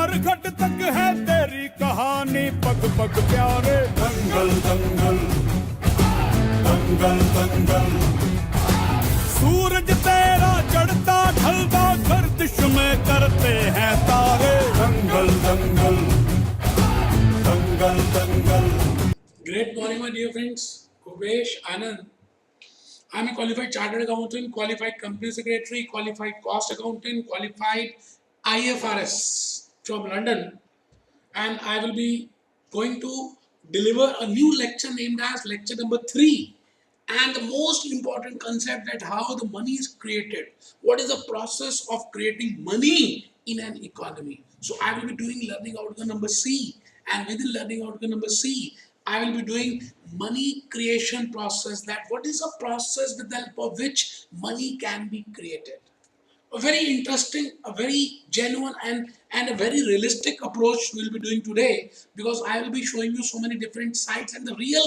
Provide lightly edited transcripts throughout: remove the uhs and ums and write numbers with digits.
नरघट तक है तेरी कहानी, पग पग प्यारे। दंगल दंगल दंगल दंगल, सूरज तेरा चढ़ता ढलता गर्दिश में करते हैं तारे। दंगल दंगल दंगल दंगल। Great morning, my dear friends. Kubesh Anand. I am a qualified chartered accountant, qualified company secretary, qualified cost accountant, qualified IFRS from London, and I will be going to deliver a new lecture named as lecture number 3. And the most important concept that how the money is created. What is the process of creating money in an economy? So I will be doing learning outcome number C, and within learning outcome number C, I will be doing money creation process. That what is a process with the help of which money can be created. A very interesting, a very genuine and a very realistic approach we will be doing today, because I will be showing you so many different sites and the real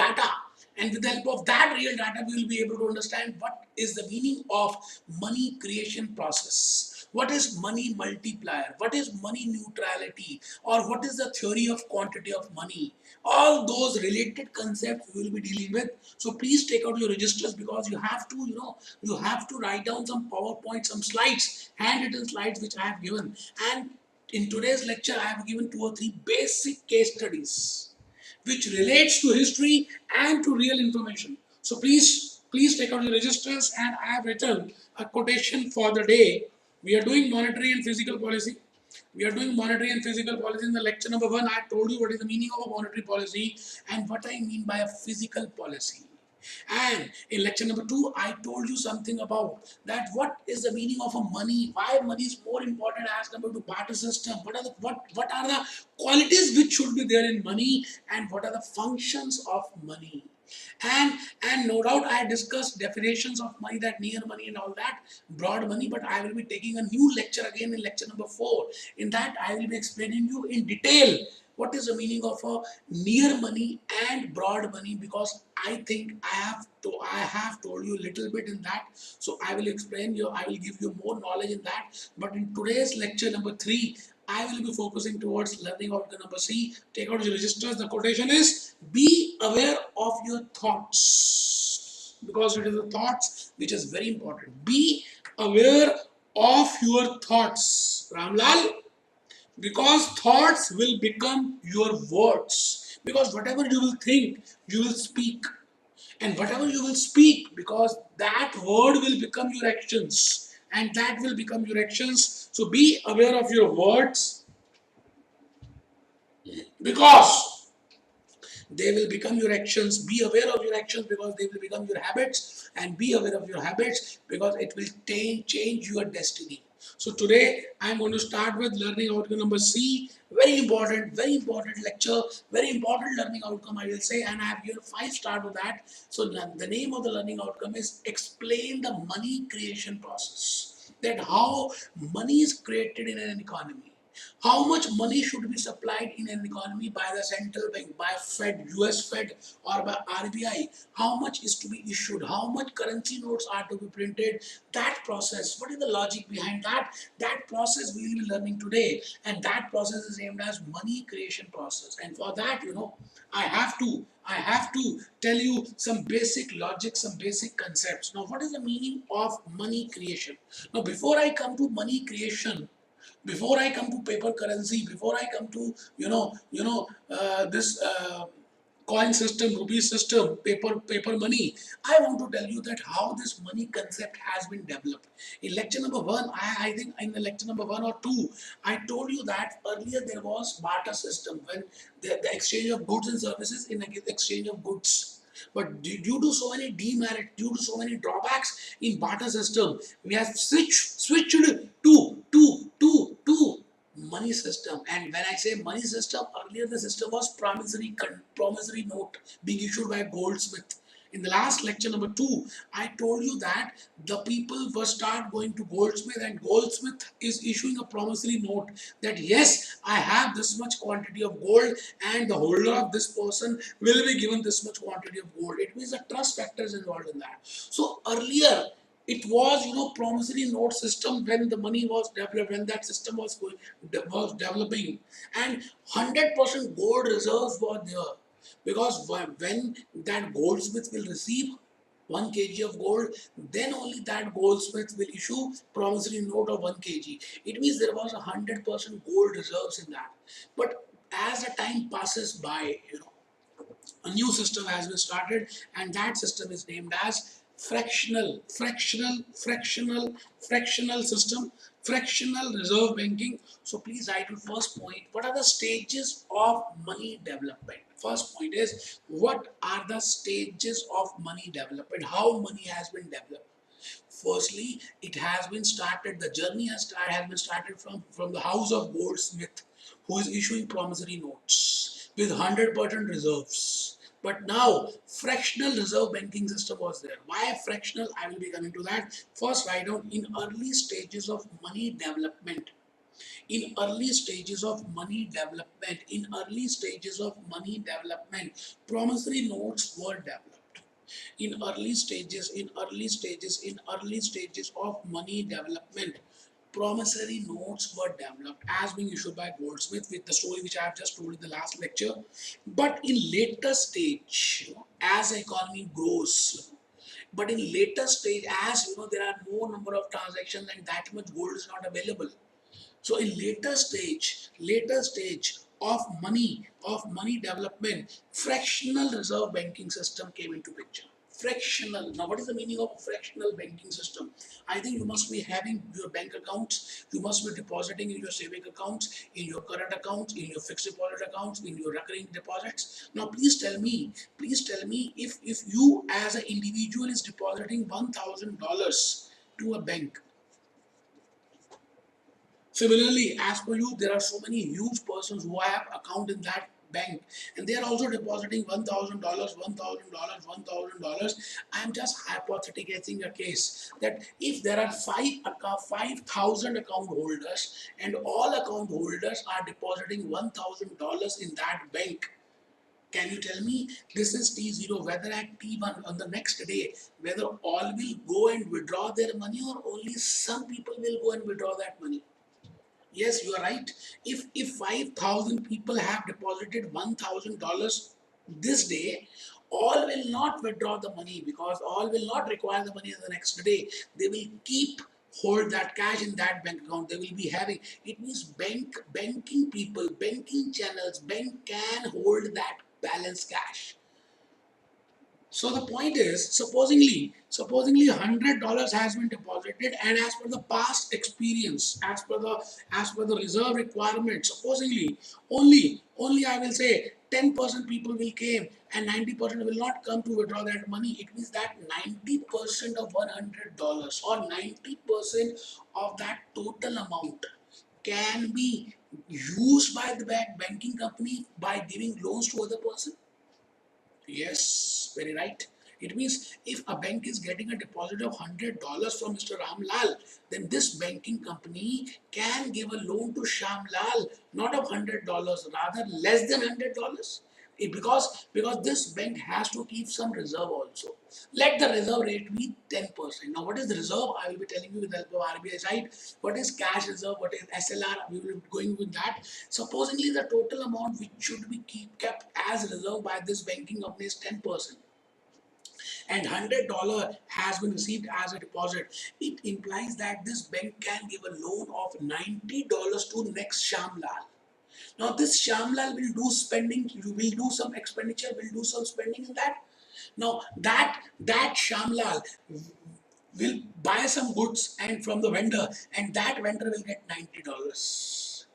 data, and with the help of that real data we will be able to understand what is the meaning of money creation process. What is money multiplier? What is money neutrality? Or what is the theory of quantity of money? All those related concepts we will be dealing with. So please take out your registers, because you have to, you have to write down some PowerPoint, some slides, handwritten slides which I have given. And in today's lecture, I have given 2 or 3 basic case studies which relates to history and to real information. So please take out your registers, and I have written a quotation for the day. We are doing monetary and fiscal policy. We are doing monetary and fiscal policy. In the lecture number 1, I told you what is the meaning of a monetary policy and what I mean by a fiscal policy. And in lecture number 2, I told you something about that what is the meaning of a money, why money is more important as compared to barter system, what are the qualities which should be there in money, and what are the functions of money. And no doubt I discussed definitions of money, that near money and all that, broad money, but I will be taking a new lecture again in lecture number 4. In that I will be explaining you in detail what is the meaning of a near money and broad money, because I think I have told you a little bit in that. So I will explain you, I will give you more knowledge in that. But in today's lecture number 3, I will be focusing towards learning outcome number C. Take out your registers. The quotation is, be aware of your thoughts, because it is the thoughts which is very important. Be aware of your thoughts, Ramlal, because thoughts will become your words. Because whatever you will think, you will speak. And whatever you will speak, because that word will become your actions, and that will become your actions. So be aware of your words, because they will become your actions. Be aware of your actions, because they will become your habits, and be aware of your habits, because it will change your destiny. So today I am going to start with learning outcome number C. Very important lecture, very important learning outcome, I will say, and I have given 5 stars to that. So the name of the learning outcome is explain the money creation process. That how money is created in an economy. How much money should be supplied in an economy by the central bank, by Fed, US Fed, or by RBI? How much is to be issued? How much currency notes are to be printed? That process, what is the logic behind that? That process we will be learning today, and that process is named as money creation process. And for that, I have to tell you some basic logic, some basic concepts. Now, what is the meaning of money creation? Now, before I come to money creation, before I come to paper currency, before I come to this coin system, rupee system, paper money, I want to tell you that how this money concept has been developed. In lecture number 1, I think in the lecture number 1 or 2, I told you that earlier there was barter system, when the exchange of goods and services in exchange of goods. But due to so many demerits, due to so many drawbacks in barter system, we have switched to money system. And when I say money system, earlier the system was promissory note being issued by Goldsmith. In the last lecture number 2, I told you that the people will start going to Goldsmith, and Goldsmith is issuing a promissory note that yes, I have this much quantity of gold, and the holder of this person will be given this much quantity of gold. It means the trust factor is involved in that. So earlier, It was, promissory note system when the money was developed, when that system was developing, and 100% gold reserves were there, because when that goldsmith will receive 1 kg of gold, then only that goldsmith will issue promissory note of 1 kg. It means there was 100% gold reserves in that. But as the time passes by, a new system has been started, and that system is named as fractional system, fractional reserve banking. So please write the first point: what are the stages of money development? First point is, what are the stages of money development, how money has been developed? Firstly, it has been started, the journey has been started from the house of goldsmith, who is issuing promissory notes with 100% reserves. But now, fractional reserve banking system was there. Why fractional? I will be coming to that. First, write down: in early stages of money development. In early stages of money development, promissory notes were developed. In early stages of money development, promissory notes were developed as being issued by goldsmith, with the story which I have just told in the last lecture. But in later stage, as the economy grows, but in later stage, as there are no number of transactions and that much gold is not available, so in later stage of money development, fractional reserve banking system came into picture. Fractional. Now, what is the meaning of a fractional banking system? I think you must be having your bank accounts. You must be depositing in your saving accounts, in your current accounts, in your fixed deposit accounts, in your recurring deposits. Now, please tell me if you as an individual is depositing $1,000 to a bank. Similarly, as per you, there are so many huge persons who have account in that bank, and they are also depositing $1,000, $1,000, $1,000. I am just hypothesizing a case that if there are 5,000 account holders, and all account holders are depositing $1,000 in that bank, can you tell me, this is T0, whether at T1 on the next day, whether all will go and withdraw their money, or only some people will go and withdraw that money? Yes, you are right. If 5,000 people have deposited $1,000 this day, all will not withdraw the money, because all will not require the money the next day. They will keep hold that cash in that bank account. They will be having. It means banking people, banking channels, bank can hold that balance cash. So the point is, supposingly $100 has been deposited, and as per the past experience, as per the reserve requirement, supposingly only I will say 10% people will came, and 90% will not come to withdraw that money. It means that 90% of $100, or 90% of that total amount, can be used by the banking company by giving loans to other person. Yes, very right. It means if a bank is getting a deposit of $100 from Mr. Ramlal, then this banking company can give a loan to Shamlal, not of $100, rather less than $100. Because this bank has to keep some reserve also. Let the reserve rate be 10%. Now, what is the reserve? I will be telling you with the help of RBI side. What is cash reserve? What is SLR? We will be going with that. Supposedly, the total amount which should be kept as reserve by this banking company is 10%, and $100 has been received as a deposit, it implies that this bank can give a loan of $90 to next Shamlal. Now this Shamlal will do spending, will do some expenditure, will do some spending in that. Now that Shamlal will buy some goods and from the vendor, and that vendor will get $90.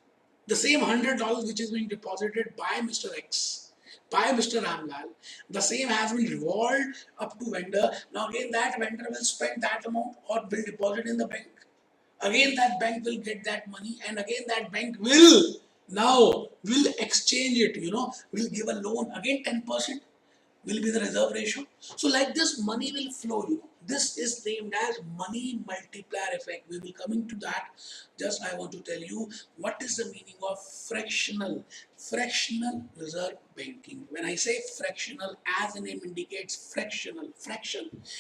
The same $100 which is being deposited by Mr. X, by Mr. Ramlal, the same has been revolved up to vendor. Now again that vendor will spend that amount or will deposit in the bank. Again that bank will get that money, and again that bank will exchange it, will give a loan again 10%. will be the reserve ratio. So like this, money will flow. This is named as money multiplier effect. We will coming to that. Just I want to tell you what is the meaning of fractional reserve banking. When I say fractional, as the name indicates, fraction.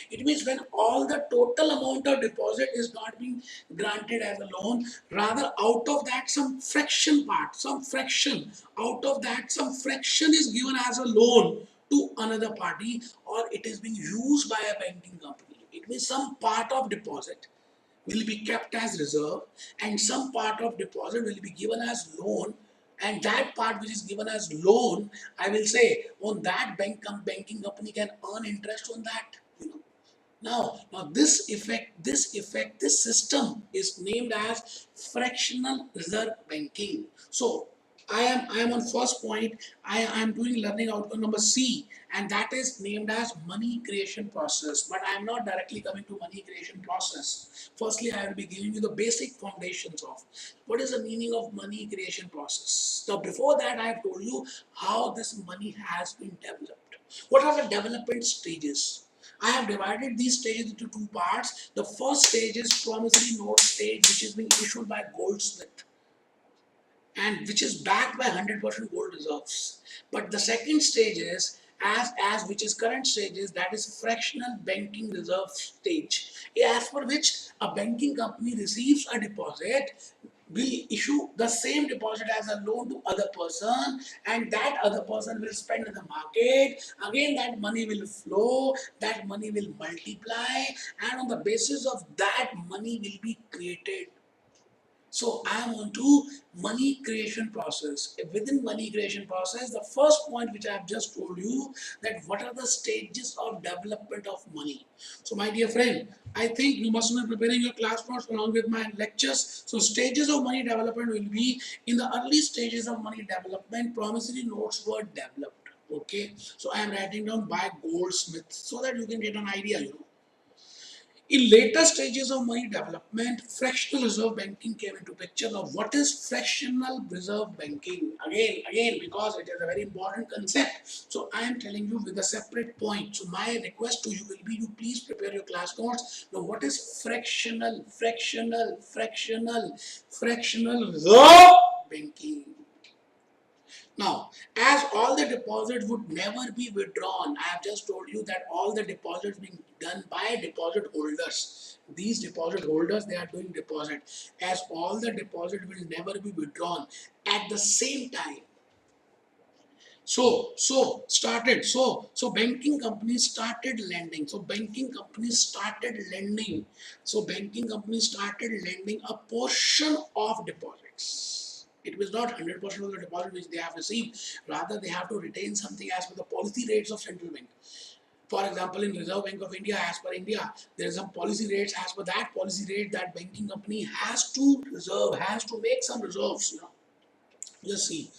It means when all the total amount of deposit is not being granted as a loan, rather out of that some fraction part, some fraction out of that some fraction is given as a loan to another party, or it is being used by a banking company. It means some part of deposit will be kept as reserve and some part of deposit will be given as loan, and that part which is given as loan, I will say on that banking company can earn interest on that. Now this system is named as fractional reserve banking. So I am on first point. I am doing learning outcome number C, and that is named as money creation process. But I am not directly coming to money creation process. Firstly, I will be giving you the basic foundations of what is the meaning of money creation process. Now, before that, I have told you how this money has been developed. What are the development stages? I have divided these stages into two parts. The first stage is promissory note stage, which is being issued by Goldsmith and which is backed by 100% gold reserves. But the second stage is as which is current stage is, that is fractional banking reserve stage, as per which a banking company receives a deposit, will issue the same deposit as a loan to other person, and that other person will spend in the market. Again, that money will flow, that money will multiply, and on the basis of that money will be created. So I am on to money creation process. Within money creation process, the first point which I have just told you, that what are the stages of development of money. So my dear friend, I think you must be preparing your class notes along with my lectures. So stages of money development will be, in the early stages of money development, promissory notes were developed. Okay, so I am writing down by Goldsmith so that you can get an idea. In later stages of money development, fractional reserve banking came into picture. Now, what is fractional reserve banking? Again, because it is a very important concept. So, I am telling you with a separate point. So, my request to you will be, you please prepare your class notes. Now, what is fractional reserve banking? Now, as all the deposits would never be withdrawn, I have just told you that all the deposits being done by deposit holders. These deposit holders, they are doing deposit. As all the deposit will never be withdrawn at the same time. So banking companies started lending. So banking companies started lending a portion of deposits. It was not 100% of the deposit which they have received. Rather, they have to retain something as per the policy rates of central bank. For example, in Reserve Bank of India, as per India, there is some policy rates. As per that policy rate, that banking company has to make some reserves. Just see.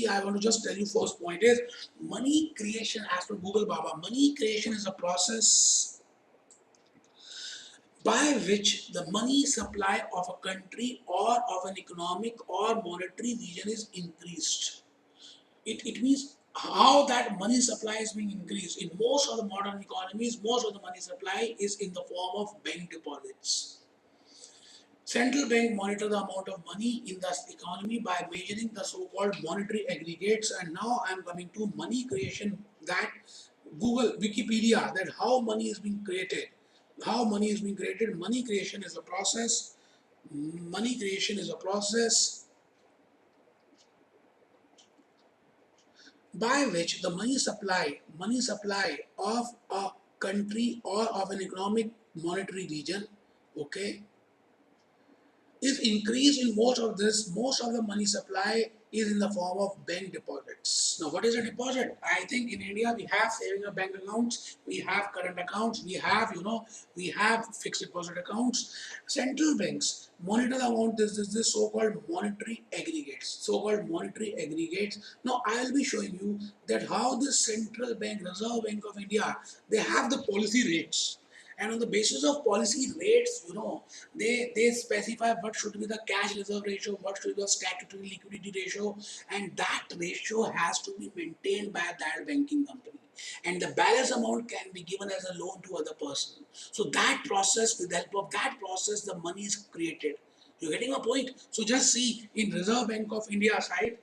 I want to just tell you first point is money creation as per Google Baba. Money creation is a process by which the money supply of a country or of an economic or monetary region is increased. It means how that money supply is being increased. In most of the modern economies, most of the money supply is in the form of bank deposits. Central bank monitor the amount of money in the economy by measuring the so-called monetary aggregates. And now I am coming to money creation, that Google, Wikipedia, that how money is being created. How money is being created. Money creation is a process. Money creation is a process by which the money supply of a country or of an economic monetary region, okay, is increased. In most of the money supply is in the form of bank deposits. Now, what is a deposit? I think in India we have saving of bank accounts, we have current accounts, we have fixed deposit accounts. Central banks monitor the amount. This so-called monetary aggregates. Now, I will be showing you that how the central bank, Reserve Bank of India, they have the policy rates. And on the basis of policy rates, they specify what should be the cash reserve ratio, what should be the statutory liquidity ratio, and that ratio has to be maintained by that banking company. and the balance amount can be given as a loan to other person. So that process, with the help of that process, the money is created. You're getting a point? So just see in Reserve Bank of India side,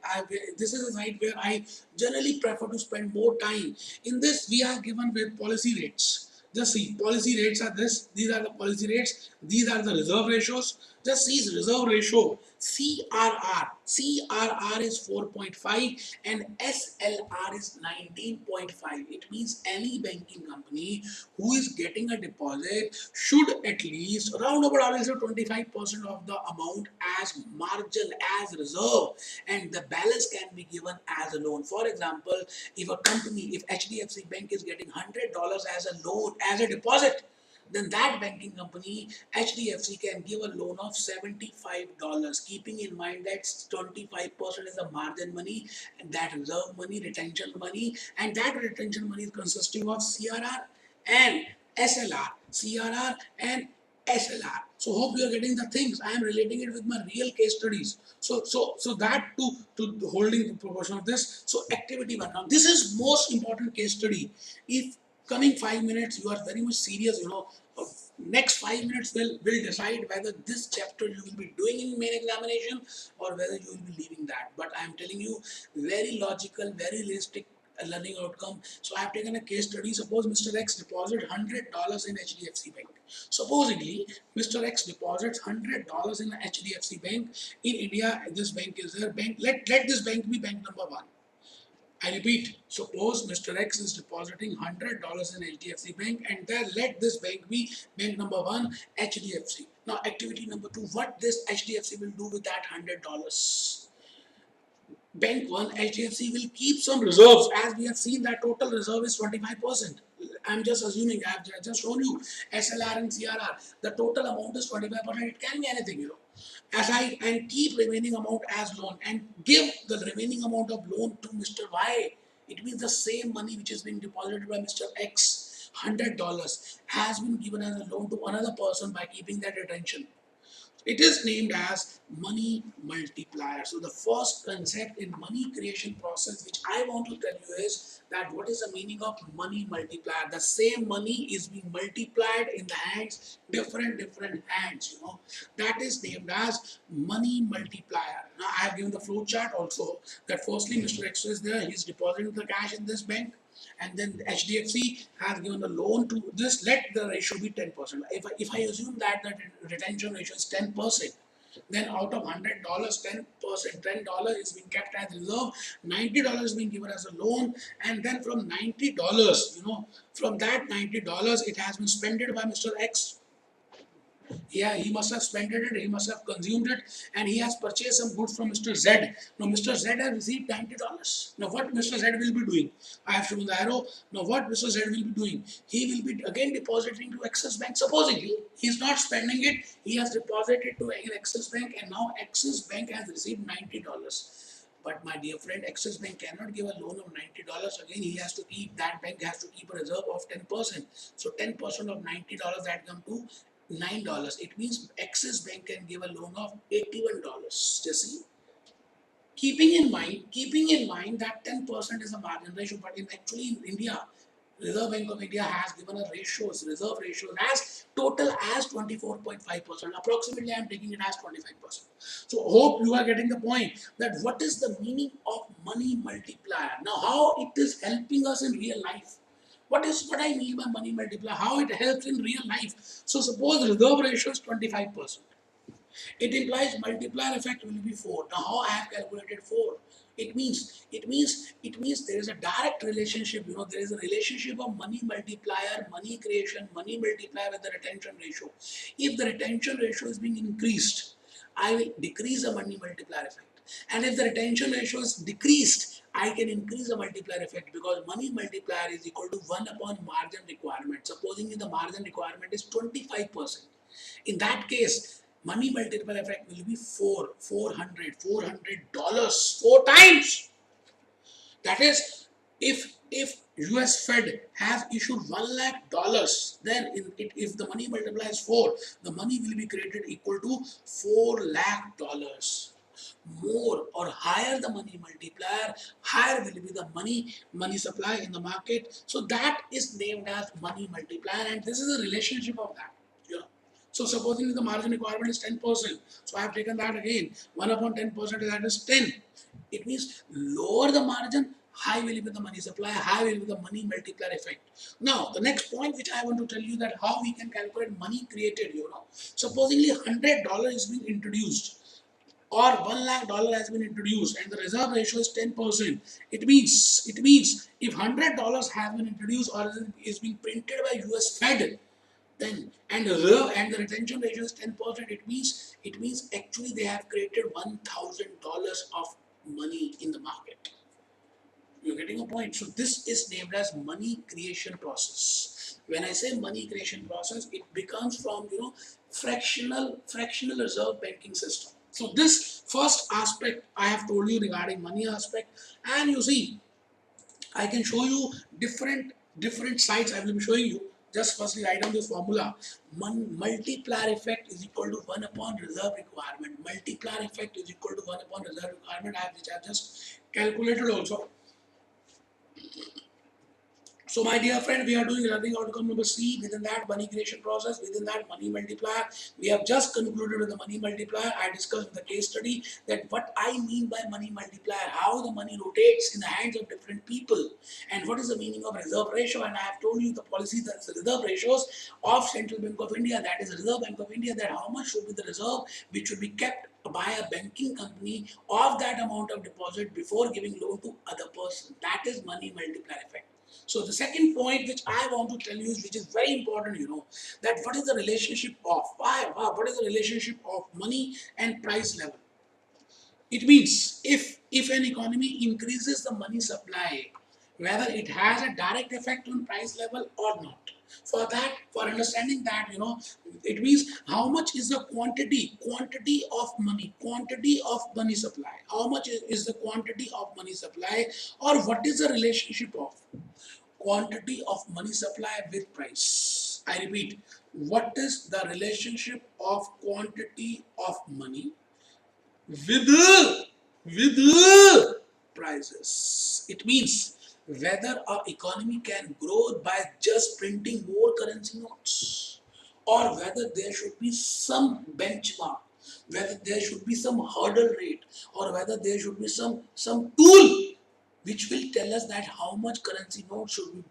this is a site where I generally prefer to spend more time. In this, we are given with policy rates. Just see, policy rates are this. These are the policy rates. These are the reserve ratios. Just see reserve ratio. CRR. CRR is 4.5 and SLR is 19.5. It means any banking company who is getting a deposit should at least around about 25% of the amount as margin, as reserve, and the balance can be given as a loan. For example, if a company, if HDFC Bank is getting $100 as a loan, as a deposit, then that banking company, HDFC, can give a loan of $75, keeping in mind that 25% is the margin money, and that reserve money, retention money, and that retention money is consisting of CRR and SLR, CRR and SLR. So hope you are getting the things. I am relating it with my real case studies. So that to holding the proportion of this. So activity one. Now this is most important case study. If coming 5 minutes you are very much serious, next 5 minutes will decide whether this chapter you will be doing in main examination or whether you will be leaving that. But I am telling you, very logical, very realistic learning outcome. So I have taken a case study. Suppose Mr. X deposit $100 in HDFC Bank. Supposedly Mr. X deposits $100 in HDFC Bank in India. This bank is their bank. Let this bank be bank number one. I repeat, suppose Mr. X is depositing $100 in HDFC Bank, and then let this bank be bank number one, HDFC. Now activity number two, what this HDFC will do with that $100? Bank 1, HDFC will keep some reserves. As we have seen, that total reserve is 25%. I'm just assuming, I have just shown you SLR and CRR. The total amount is 25%. It can be anything, and keep remaining amount as loan and give the remaining amount of loan to Mr. Y. It means the same money which is being deposited by Mr. X, $100, has been given as a loan to another person by keeping that retention. It is named as money multiplier. So the first concept in money creation process which I want to tell you is that what is the meaning of money multiplier? The same money is being multiplied in the hands, different hands, That is named as money multiplier. Now I have given the flow chart also that firstly Mr. X is there, he is depositing the cash in this bank. And then HDFC has given a loan to this. Let the ratio be 10%. If I assume that the retention ratio is 10%, then out of $100, 10%, $10 is being kept as reserve, $90 is being given as a loan, and then from $90, from that $90, it has been spent by Mr. X. Yeah, he must have spent it, he must have consumed it, and he has purchased some goods from Mr. Z. Now, Mr. Z has received $90. Now, what Mr. Z will be doing? I have shown the arrow. Now, what Mr. Z will be doing? He will be again depositing to Axis Bank. Supposedly, he is not spending it, he has deposited to an Axis Bank, and now Axis Bank has received $90. But my dear friend, Axis Bank cannot give a loan of $90. Again, he has to keep, that bank has to keep a reserve of 10%. So 10% of $90 that come to $9. It means Axis Bank can give a loan of $81. Just see. Keeping in mind that 10% is a margin ratio, but actually in India, Reserve Bank of India has given a reserve ratios as total as 24.5%. Approximately, I am taking it as 25%. So hope you are getting the point that what is the meaning of money multiplier. Now, how it is helping us in real life. What I mean by money multiplier? How it helps in real life. So suppose reserve ratio is 25%. It implies multiplier effect will be 4. Now how I have calculated 4? It means there is a direct relationship. There is a relationship of money multiplier, money creation, money multiplier with the retention ratio. If the retention ratio is being increased, I will decrease the money multiplier effect. And if the retention ratio is decreased, I can increase the multiplier effect, because money multiplier is equal to 1 upon margin requirement. Supposing the margin requirement is 25%. In that case, money multiplier effect will be $400, $4 times. That is, if US Fed has issued $1 lakh, then if the money multiplier is 4, the money will be created equal to $4 lakh. more or higher the money multiplier, higher will be the money supply in the market. So that is named as money multiplier, and this is a relationship of that. You know. So supposing the margin requirement is 10%, so I have taken that again. 1 upon 10%, that is 10. It means lower the margin, high will be the money supply, high will be the money multiplier effect. Now, the next point which I want to tell you that how we can calculate money created, you know. Supposingly $100 is being introduced or $1 lakh has been introduced and the reserve ratio is 10%. It means if $100 has been introduced or is being printed by US Fed, then and the reserve and the retention ratio is 10%. It means actually they have created $1,000 of money in the market. You're getting a point. So this is named as money creation process. When I say money creation process, it becomes from fractional reserve banking system. So this first aspect I have told you regarding money aspect, and you see I can show you different sites I will be showing you. Just firstly write down this formula. Multiplier effect is equal to 1 upon reserve requirement. Multiplier effect is equal to 1 upon reserve requirement, which I have just calculated also. So my dear friend, we are doing learning outcome number C. Within that money creation process, within that money multiplier, we have just concluded with the money multiplier. I discussed in the case study that what I mean by money multiplier, how the money rotates in the hands of different people, and what is the meaning of reserve ratio. And I have told you the policy, that the reserve ratios of Central Bank of India, that is Reserve Bank of India, that how much should be the reserve which should be kept by a banking company of that amount of deposit before giving loan to other person. That is money multiplier effect. So the second point which I want to tell you is, which is very important, that what is the relationship of what is the relationship of money and price level. It means if an economy increases the money supply, whether it has a direct effect on price level or not. For understanding that, it means how much is the quantity of money supply. How much is the quantity of money supply, or what is the relationship of quantity of money supply with price. I repeat, what is the relationship of quantity of money with prices? It means whether our economy can grow by just printing more currency notes, or whether there should be some benchmark, whether there should be some hurdle rate, or whether there should be some tool which will tell us that how much currency note should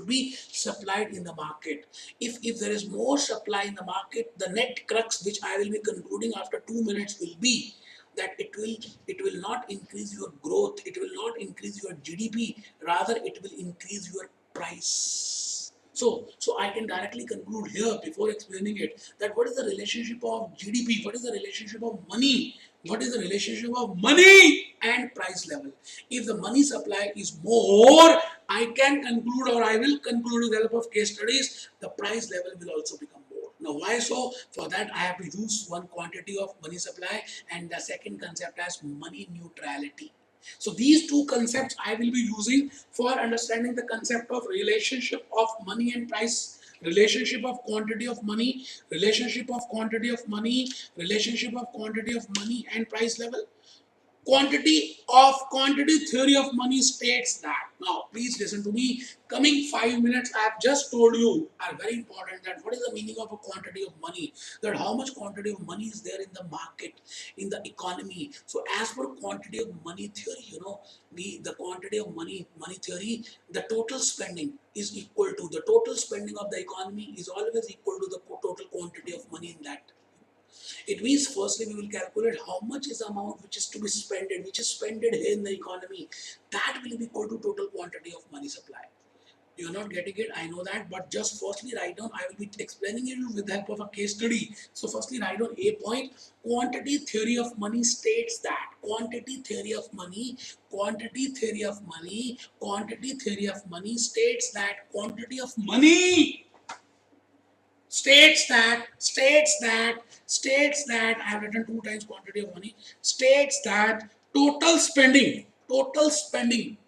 be supplied in the market. If there is more supply in the market, the net crux which I will be concluding after 2 minutes will be that it will not increase your growth, it will not increase your GDP, rather it will increase your price. So I can directly conclude here before explaining it that what is the relationship of GDP, what is the relationship of money, what is the relationship of money and price level. If the money supply is more, I can conclude, or I will conclude with the help of case studies, the price level will also become more. Now why so? For that I have to use one quantity of money supply and the second concept as money neutrality. So these two concepts I will be using for understanding the concept of relationship of money and price, relationship of quantity of money, relationship of quantity of money, relationship of quantity of money and price level. Quantity theory of money states that, now please listen to me, coming 5 minutes I have just told you are very important, that what is the meaning of a quantity of money, that how much quantity of money is there in the market, in the economy. So as per quantity of money theory, the quantity of money theory, the total spending is equal to the total spending of the economy is always equal to the total quantity of money in that. It means firstly we will calculate how much is the amount which is to be spent, which is spent here in the economy. That will be equal to total quantity of money supply. You're not getting it, I know that, but just firstly write down, I will be explaining it with the help of a case study. So firstly write down a point. Quantity theory of money states that, quantity theory of money states that quantity of money states that I have written 2 times quantity of money, states that total spending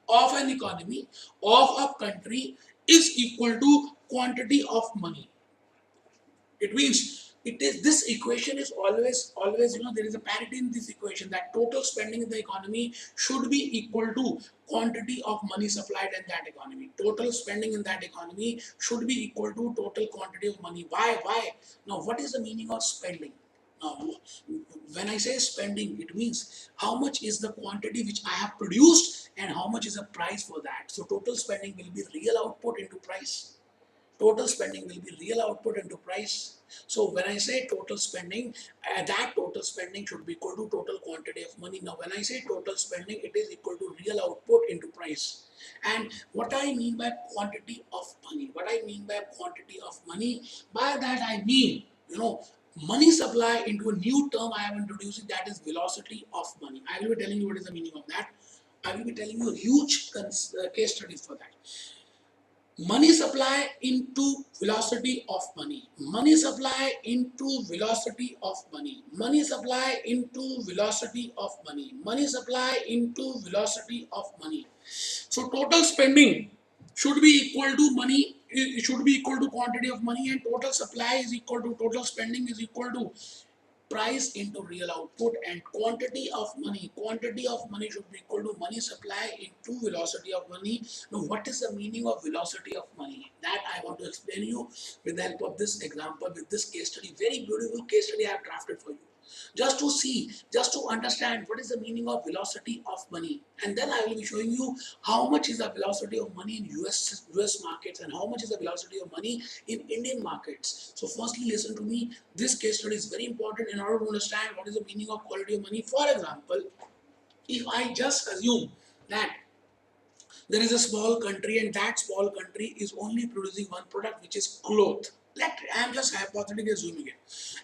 of an economy, of a country, is equal to quantity of money. It means it is, this equation is always, there is a parity in this equation, that total spending in the economy should be equal to quantity of money supplied in that economy. Total spending in that economy should be equal to total quantity of money. Why? Now, what is the meaning of spending? Now, when I say spending, it means how much is the quantity which I have produced and how much is the price for that. So total spending will be real output into price. Total spending will be real output into price. So when I say total spending, that total spending should be equal to total quantity of money. Now when I say total spending, it is equal to real output into price. And what I mean by quantity of money, by that I mean, money supply, into a new term I am introducing, that is velocity of money. I will be telling you what is the meaning of that. I will be telling you huge case studies for that. Money supply into velocity of money. Money supply into velocity of money. Money supply into velocity of money. Money supply into velocity of money. So total spending should be equal to money, it should be equal to quantity of money, and total supply is equal to total spending is equal to price into real output, and quantity of money should be equal to money supply into velocity of money. Now what is the meaning of velocity of money? That I want to explain you with the help of this example, with this case study. Very beautiful case study I have drafted for you, just to see, just to understand what is the meaning of velocity of money. And then I will be showing you how much is the velocity of money in US markets and how much is the velocity of money in Indian markets. So firstly, listen to me. This case study is very important in order to understand what is the meaning of quality of money. For example, if I just assume that there is a small country and that small country is only producing one product, which is cloth. I am just hypothetically assuming it,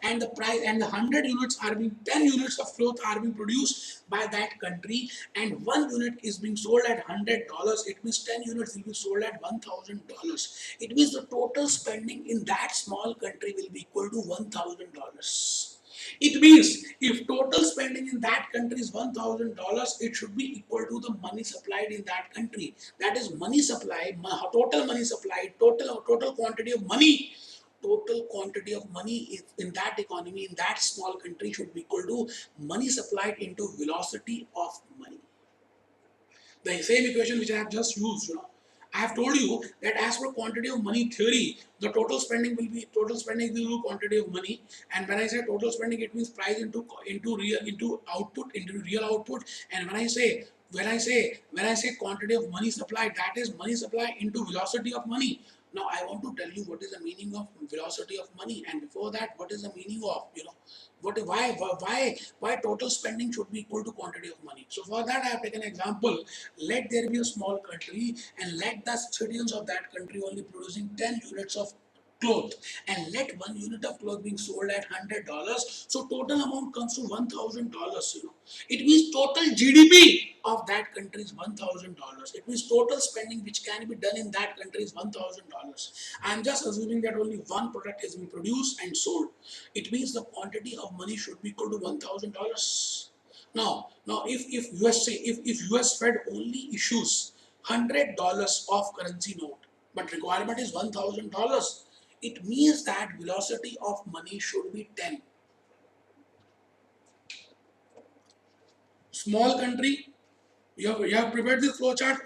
and the price and the 100 units are being 10 units of cloth are being produced by that country, and one unit is being sold at $100. It means 10 units will be sold at $1,000. It means the total spending in that small country will be equal to $1,000. It means if total spending in that country is $1,000, it should be equal to the money supplied in that country. That is money supply, total money supplied, total quantity of money. Total quantity of money is in that economy, in that small country, should be equal to money supplied into velocity of money. The same equation which I have just used, I have told you that as per quantity of money theory, the total spending will be quantity of money. And when I say total spending, it means price into output, into real output. And when I say quantity of money supply, that is money supply into velocity of money. Now I want to tell you what is the meaning of velocity of money, and before that, what is the meaning of why total spending should be equal to quantity of money. So for that, I have taken an example. Let there be a small country, and let the citizens of that country only producing 10 units of cloth, and let one unit of cloth being sold at $100. So total amount comes to $1,000. It means total GDP of that country is $1,000. It means total spending which can be done in that country is $1,000. I am just assuming that only one product has been produced and sold. It means the quantity of money should be equal to $1,000. Now, if US Fed only issues $100 of currency note, but requirement is $1,000, it means that velocity of money should be 10. Small country, you have prepared this flowchart,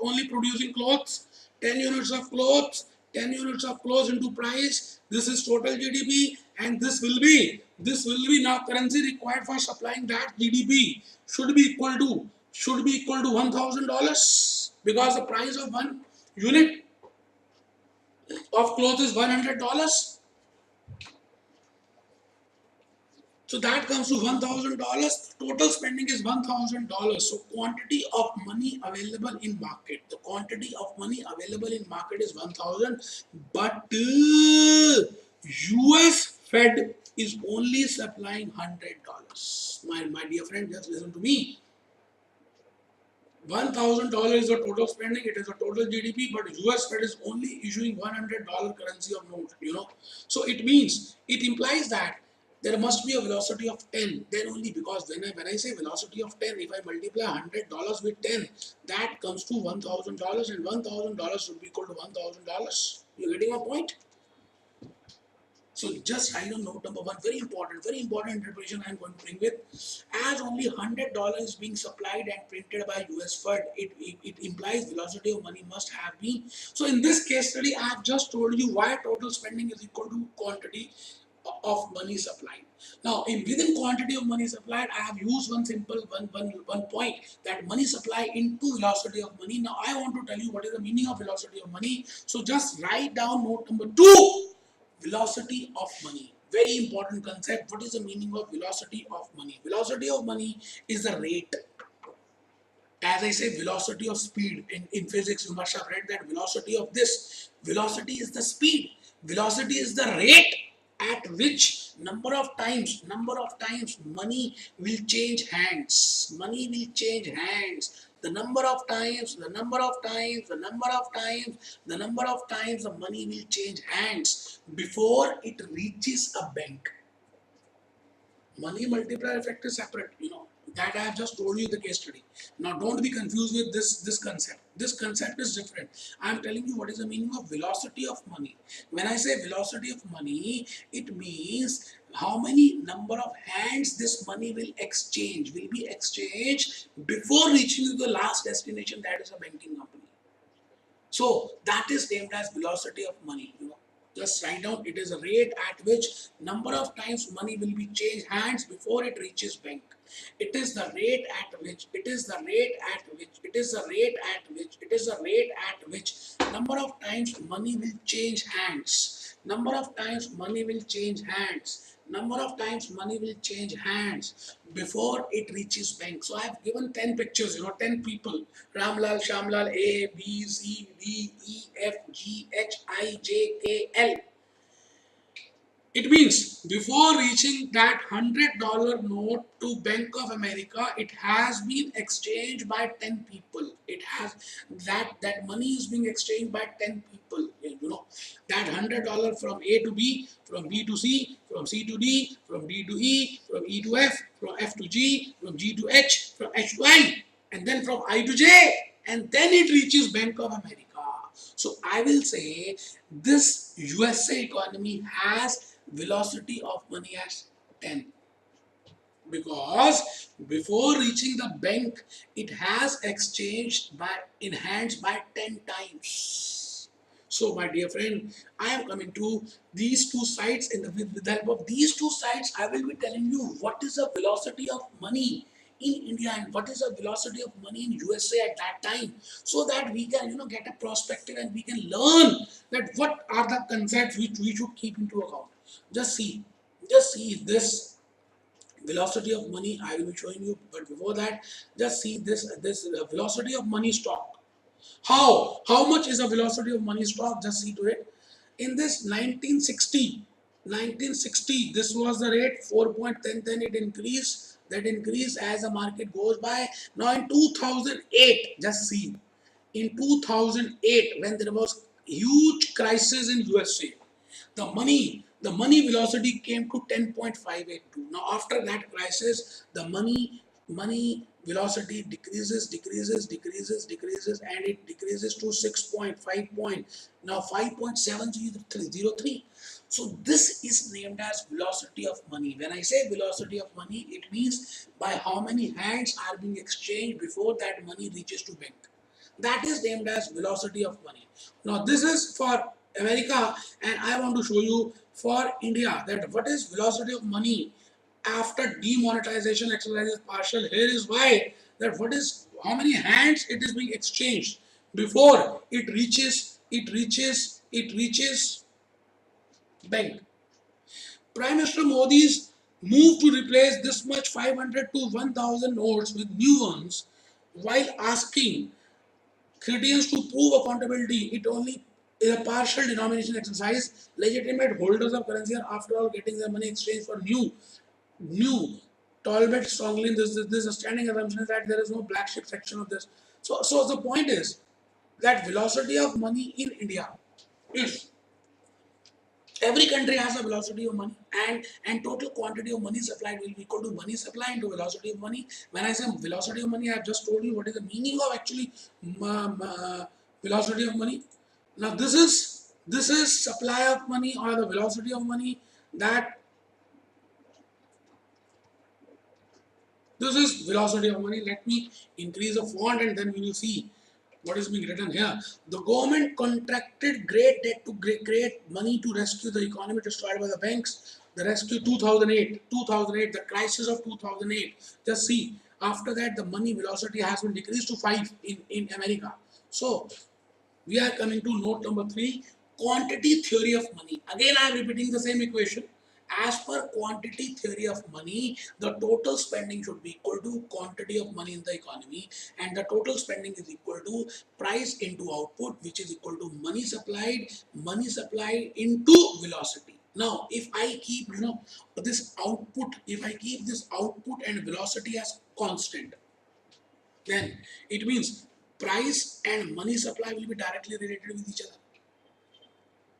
only producing clothes, 10 units of clothes, 10 units of clothes into price. This is total GDP, and this will be now currency required for supplying that GDP should be equal to $1,000, because the price of one unit of cloth is $100. So that comes to $1,000. Total spending is $1,000. So quantity of money available in market. The quantity of money available in market is 1,000. But US Fed is only supplying $100. My dear friend, just listen to me. $1,000 is the total spending, it is a total GDP, but US Fed is only issuing $100 currency of note, So it implies that there must be a velocity of 10, then only, because when I say velocity of 10, if I multiply $100 with 10, that comes to $1,000, and $1,000 should be equal to $1,000. You getting my point? So just write on note number one, very important interpretation I'm going to bring with. As only $100 is being supplied and printed by US Fed, it implies velocity of money must have been. So in this case study, I have just told you why total spending is equal to quantity of money supplied. Now, within quantity of money supplied, I have used one simple one point, that money supply into velocity of money. Now, I want to tell you what is the meaning of velocity of money. So, just write down note number two, velocity of money. Very important concept. What is the meaning of velocity of money? Velocity of money is the rate. As I say, velocity of speed. In physics, you must have read that velocity of this. Velocity is the speed. Velocity is the rate at which number of times money will change hands. Money will change hands. The number of times the money will change hands before it reaches a bank. Money multiplier effect is separate, that I have just told you in the case study. Now don't be confused with this concept. This concept is different. I am telling you what is the meaning of velocity of money. When I say velocity of money, it means how many number of hands this money will be exchanged before reaching to the last destination, that is a banking company. So that is named as velocity of money. Just write down, it is a rate at which number of times money will be changed hands before it reaches bank. It is the rate at which number of times money will change hands. Number of times money will change hands. Number of times money will change hands before it reaches bank. So I have given 10 pictures, 10 people. Ramlal, Shamlal, A, B, C, D, E, F, G, H, I, J, K, L. It means before reaching that $100 note to Bank of America, it has been exchanged by 10 people. It has that money is being exchanged by 10 people. That $100 from A to B, from B to C, from C to D, from D to E, from E to F, from F to G, from G to H, from H to I, and then from I to J, and then it reaches Bank of America. So I will say this USA economy has velocity of money as 10, because before reaching the bank it has exchanged in hands by 10 times. So my dear friend, I am coming to these two sides. With the help of these two sides, I will be telling you what is the velocity of money in India and what is the velocity of money in USA at that time, so that we can get a perspective and we can learn that what are the concepts which we should keep into account. Just see this velocity of money I will be showing you, but before that, just see this velocity of money stock. How much is the velocity of money stock? Just see to it. In this 1960, this was the rate 4.10. Then it increased. That increased as the market goes by. Now in 2008, just see, in 2008, when there was huge crisis in USA, the money velocity came to 10.582. Now after that crisis, the money velocity decreases, and it decreases to 6.5 now 5.703. So this is named as velocity of money. When I say velocity of money, it means by how many hands are being exchanged before that money reaches to bank. That is named as velocity of money. Now this is for America, and I want to show you for India that what is velocity of money after demonetization exercise is partial. Here is why, that how many hands it is being exchanged before it reaches bank. Prime Minister Modi's move to replace this much 500 to 1000 notes with new ones, while asking Credence to prove accountability, it only is a partial denomination exercise. Legitimate holders of currency are, after all, getting their money exchanged for new. Talbot strongly, this a standing assumption is that there is no black sheep section of this. So the point is that velocity of money in India is, every country has a velocity of money, and total quantity of money supplied will be equal to money supply into velocity of money. When I say velocity of money, I have just told you what is the meaning of actually velocity of money. Now this is supply of money or the velocity of money. that this is velocity of money. Let me increase the font and then we will see what is being written here. The government contracted great debt to create money to rescue the economy destroyed by the banks. The rescue 2008, the crisis of 2008. Just see, after that the money velocity has been decreased to 5 in America. So we are coming to note number 3, quantity theory of money. Again, I am repeating the same equation. As per quantity theory of money, the total spending should be equal to quantity of money in the economy, and the total spending is equal to price into output, which is equal to money supplied into velocity. Now, if I keep this output, if I keep this output and velocity as constant, then it means price and money supply will be directly related with each other.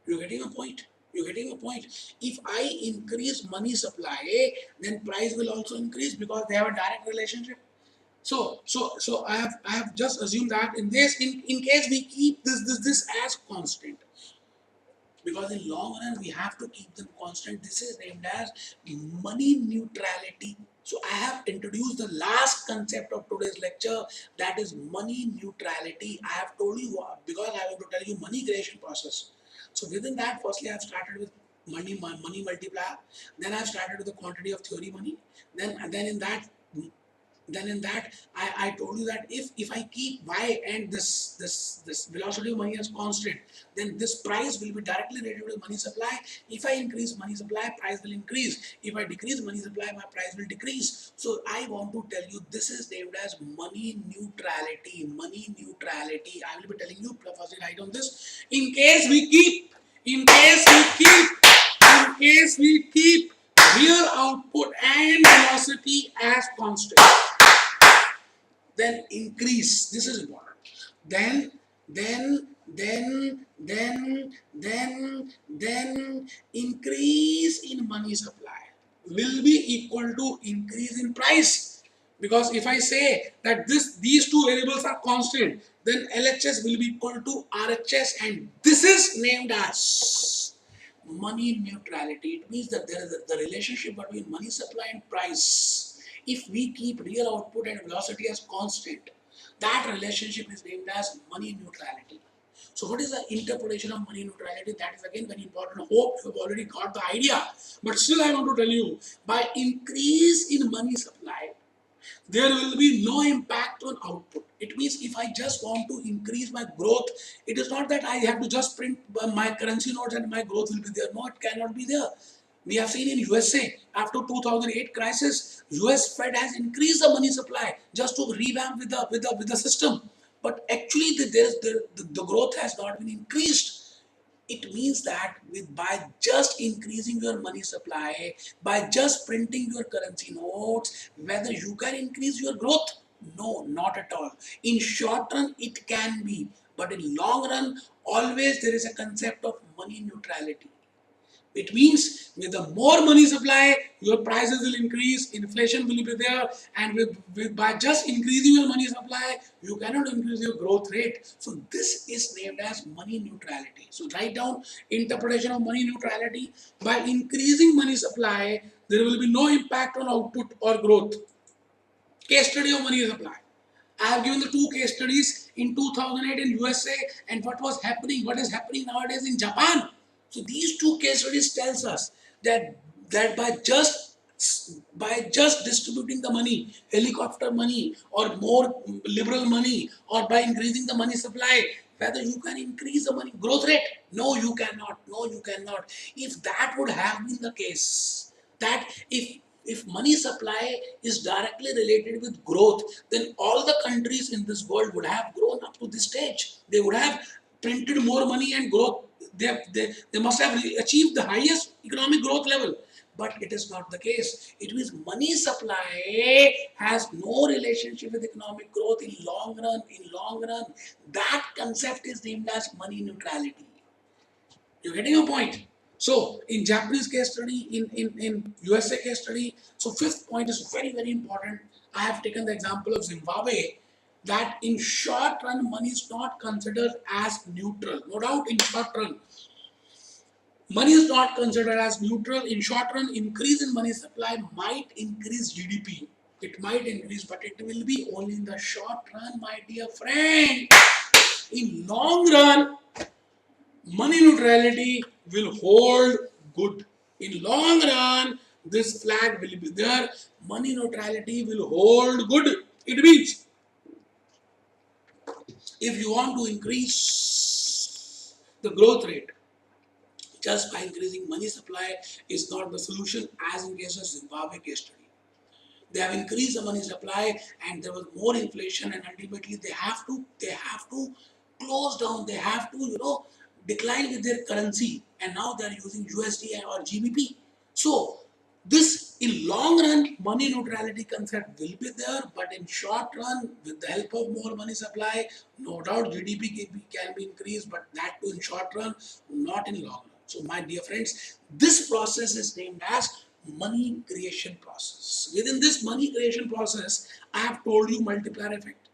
You're getting a point? You're getting a point. If I increase money supply, then price will also increase because they have a direct relationship. So I have just assumed that in case we keep this as constant, because in long run we have to keep them constant. This is named as money neutrality. So I have introduced the last concept of today's lecture, that is money neutrality. I have told you because I want to tell you money creation process. So within that, firstly I have started with money multiplier, then I have started with the quantity of theory money, then in that I told you that if I keep y and this velocity of money as constant, then this price will be directly related to money supply. If I increase money supply, price will increase. If I decrease money supply, my price will decrease. So I want to tell you this is named as money neutrality. Money neutrality. I will be telling you, firstly write on this. In case we keep real output and velocity as constant, then increase. This is important. Then, then increase in money supply will be equal to increase in price. Because if I say that these two variables are constant, then LHS will be equal to RHS, and this is named as money neutrality. It means that there is the relationship between money supply and price. If we keep real output and velocity as constant, that relationship is named as money neutrality. So what is the interpretation of money neutrality? That is again very important. Hope you have already got the idea. But still I want to tell you, by increase in money supply, there will be no impact on output. It means if I just want to increase my growth, it is not that I have to just print my currency notes and my growth will be there. No, it cannot be there. We have seen in USA after 2008 crisis, US Fed has increased the money supply just to revamp with the system. But actually the growth has not been increased. It means that by just increasing your money supply, by just printing your currency notes, whether you can increase your growth? No, not at all. In short run, it can be, but in long run, always there is a concept of money neutrality. It means with the more money supply, your prices will increase, inflation will be there, and by just increasing your money supply, you cannot increase your growth rate. So this is named as money neutrality. So write down interpretation of money neutrality. By increasing money supply, there will be no impact on output or growth. Case study of money supply. I have given the two case studies in 2008 in USA and what is happening nowadays in Japan. So these two case studies tells us that by just distributing the money, helicopter money or more liberal money, or by increasing the money supply, whether you can increase the money growth rate? No, you cannot. No, you cannot. If that would have been the case, that if money supply is directly related with growth, then all the countries in this world would have grown up to this stage. They would have printed more money and growth. They must have achieved the highest economic growth level. But it is not the case. It means money supply has no relationship with economic growth in long run. In long run, that concept is named as money neutrality. You're getting a point? So in Japanese case study, in USA case study, so fifth point is very, very important. I have taken the example of Zimbabwe, that in short run, money is not considered as neutral. No doubt in short run, Money is not considered as neutral. In short run, increase in money supply might increase GDP. It might increase, but it will be only in the short run, my dear friend. In long run, money neutrality will hold good. In long run, this flag will be there. Money neutrality will hold good. It means if you want to increase the growth rate, just by increasing money supply is not the solution, as in case of Zimbabwe case study. They have increased the money supply and there was more inflation, and ultimately they have to close down, they have to decline with their currency, and now they are using USD or GBP. So this, in long run, money neutrality concept will be there, but in short run, with the help of more money supply, no doubt GDP can be increased, but that too in short run, not in long run. So my dear friends, this process is named as money creation process. Within this money creation process, I have told you multiplier effect,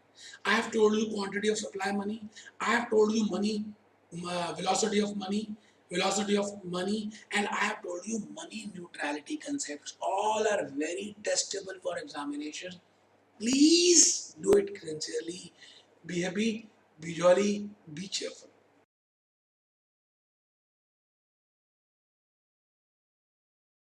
I have told you quantity of supply money, I have told you money, velocity of money, and I have told you money neutrality concepts. All are very testable for examination. Please do it sincerely. Be happy, be jolly, be cheerful.